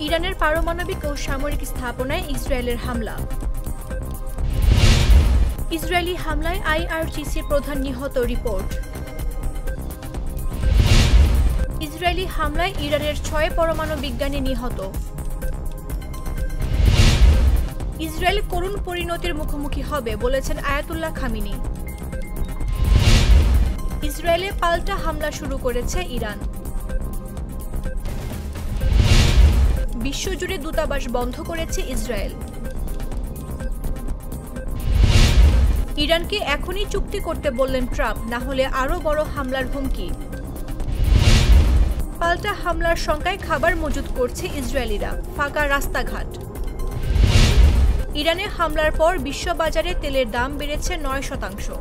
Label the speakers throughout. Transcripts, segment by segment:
Speaker 1: ইরানের পারমাণবিক ও সামরিক স্থাপনায় ইসরায়েলের হামলা। ইসরায়েলি হামলায় আইআরজিসির প্রধান নিহত রিপোর্ট। ইসরায়েলি হামলায় ইরানের 6 পরমাণু বিজ্ঞানী নিহত। ইসরায়েল করুণ পরিণতির মুখোমুখি হবে বলেছেন আয়াতুল্লাহ খামিনি। ইসরায়েলে পাল্টা হামলা শুরু করেছে ইরান। বিশ্বজুড়ে দূতাবাস বন্ধ করেছে ইসরায়েল। ইরানকে এখনই চুক্তি করতে বললেন ট্রাম্প, না হলে আরও বড় হামলার হুমকি। পাল্টা হামলার শঙ্কায় খাবার মজুত করছে ইসরায়েলিরা, ফাঁকা রাস্তাঘাট। ইরানে হামলার পর বিশ্ববাজারে তেলের দাম বেড়েছে 9%।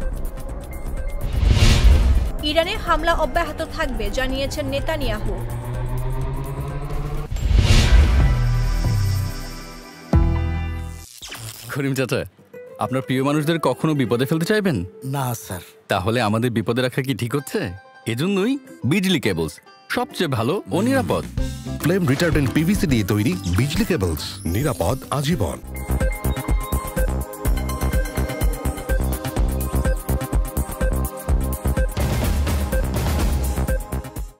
Speaker 1: ইরানে হামলা অব্যাহত থাকবে জানিয়েছেন নেতানিয়াহু।
Speaker 2: করিম চাচা, আপনার প্রিয় মানুষদের কখনো বিপদে ফেলতে চাইবেন
Speaker 3: না স্যার।
Speaker 2: তাহলে আমাদের বিপদে রাখা কি ঠিক হচ্ছে? এজন্যই বিজলি কেবলস সবচেয়ে ভালো ও নিরাপদ।
Speaker 4: ফ্লেম রিটার্ডেন্ট পিভিসি দিয়ে তৈরি বিজলি কেবলস, নিরাপদ আজীবন।